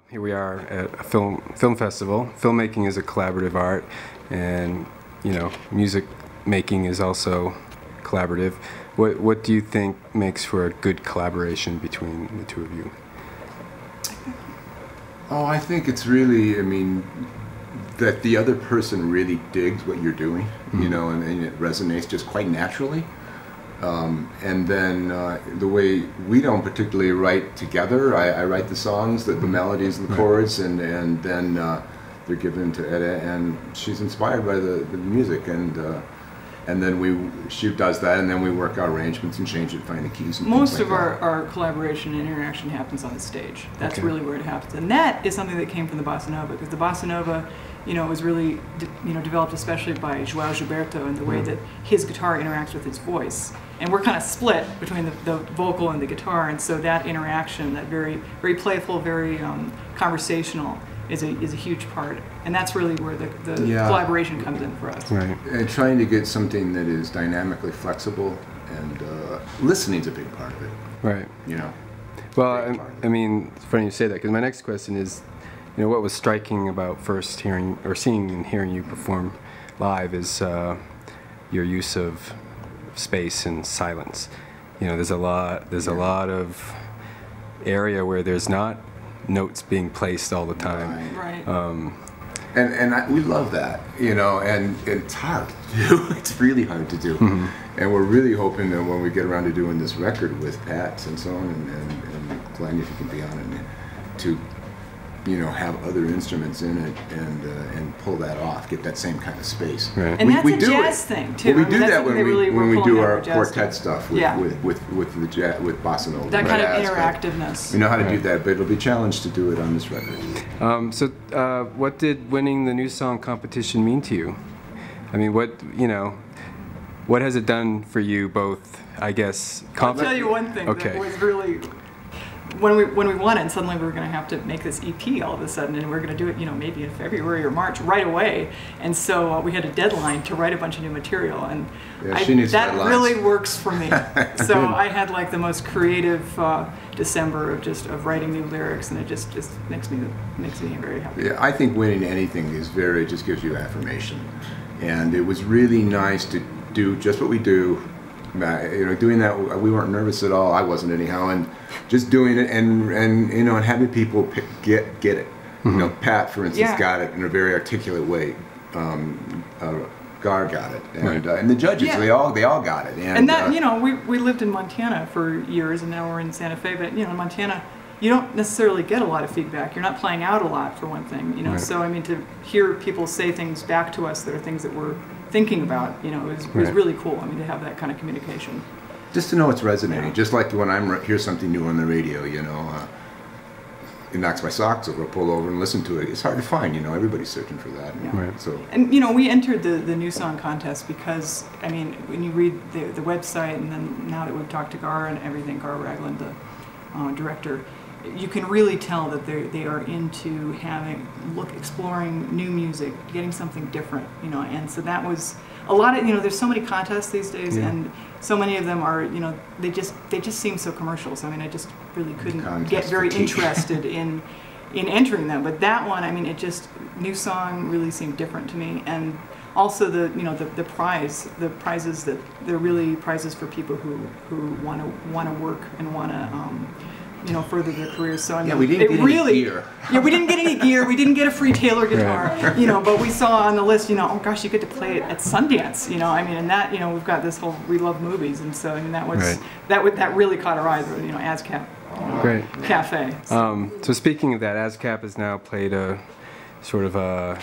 Here we are at a film festival. Filmmaking is a collaborative art, and music making is also collaborative. What do you think makes for a good collaboration between the two of you? Oh, I think it's really, that the other person really digs what you're doing, and it resonates just quite naturally. And then the way we don't particularly write together, I write the songs, the melodies and the chords, and then they're given to Edda, and she's inspired by the music, and then she does that, and then we work our arrangements and change it, find the keys. And most of like our collaboration and interaction happens on the stage. That's okay. really where it happens, and that is something that came from the bossa nova, because the bossa nova, was really developed especially by João Gilberto and the way that his guitar interacts with his voice. And we're kind of split between the vocal and the guitar, and so that interaction, that very playful, very conversational, is a huge part. And that's really where the collaboration comes in for us. Right. And trying to get something that is dynamically flexible, and listening's a big part of it. Right. Well, it's funny you say that, because my next question is, what was striking about first hearing or seeing and hearing you perform live is your use of space and silence. There's a lot of area where there's not notes being placed all the time. Right. We love that, and it's hard to do. It's really hard to do. Mm-hmm. And we're really hoping that when we get around to doing this record with Pat and so on, and Glenn, if you can be on it, to have other instruments in it and pull that off, get that same kind of space. Right. And that's a jazz thing too. Well, we do that when we do our quartet stuff with bossa nova. That kind of interactiveness. We know how to do that, but it'll be a challenge to do it on this record. So, what did winning the new song competition mean to you? What has it done for you both? I guess. I'll tell you one thing that was really. When we won it, and suddenly we were going to have to make this EP all of a sudden, and we were going to do it, maybe in February or March, right away. And so we had a deadline to write a bunch of new material, and that really works for me. So I had like the most creative December of writing new lyrics, and it just makes me very happy. Yeah, I think winning anything just gives you affirmation, and it was really nice to do just what we do. Doing that, we weren't nervous at all. I wasn't anyhow, and just doing it and having people get it. Mm-hmm. Pat, for instance, got it in a very articulate way. Gar got it, and the judges, they all got it. And that we lived in Montana for years, and now we're in Santa Fe. But in Montana, you don't necessarily get a lot of feedback. You're not playing out a lot, for one thing. Right. So to hear people say things back to us that are things that we're thinking about, it was really cool. To have that kind of communication. Just to know it's resonating. Just like when I hear something new on the radio, it knocks my socks over. I'll pull over and listen to it. It's hard to find. Everybody's searching for that. Yeah. Right. So. And we entered the new song contest because when you read the website, and then now that we've talked to Gar and everything, Gar Ragland, the director, you can really tell that they are into exploring new music, getting something different, and so that was a lot of, there's so many contests these days, and so many of them are, they just seem so commercial. So I just really couldn't get very interested in entering them. But that one, new song really seemed different to me, and also the prizes that they're really prizes for people who want to work and want to further their careers. So we didn't get any gear. Yeah, we didn't get any gear. We didn't get a free Taylor guitar. Right. But we saw on the list, oh gosh, you get to play it at Sundance. And that, we've got this whole, we love movies, and so that was that really caught our eyes. ASCAP. Great. Café. So speaking of that, ASCAP has now played a sort of a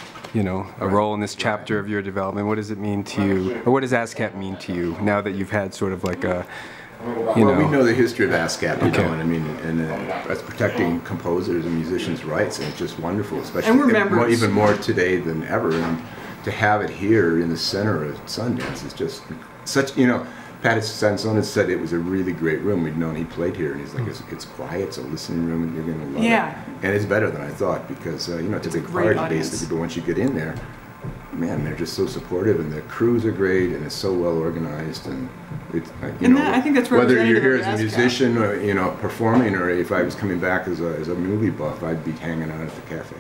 role in this chapter of your development. What does it mean to you, or what does ASCAP mean to you now that you've had sort of like a we know the history of ASCAP, and that's protecting composers and musicians' rights, and it's just wonderful, especially even more today than ever. And to have it here in the center of Sundance is just such, Pat Sanson has said it was a really great room. We'd known he played here, and he's like, it's quiet, it's a listening room, and you're going to love it. And it's better than I thought, because, it's a big party, basically, but once you get in there, man, they're just so supportive, and the crews are great, and it's so well organized, and It's, And that, I think that's whether you're representative here of as a ASCAP. musician or performing, or if I was coming back as a movie buff, I'd be hanging out at the cafe.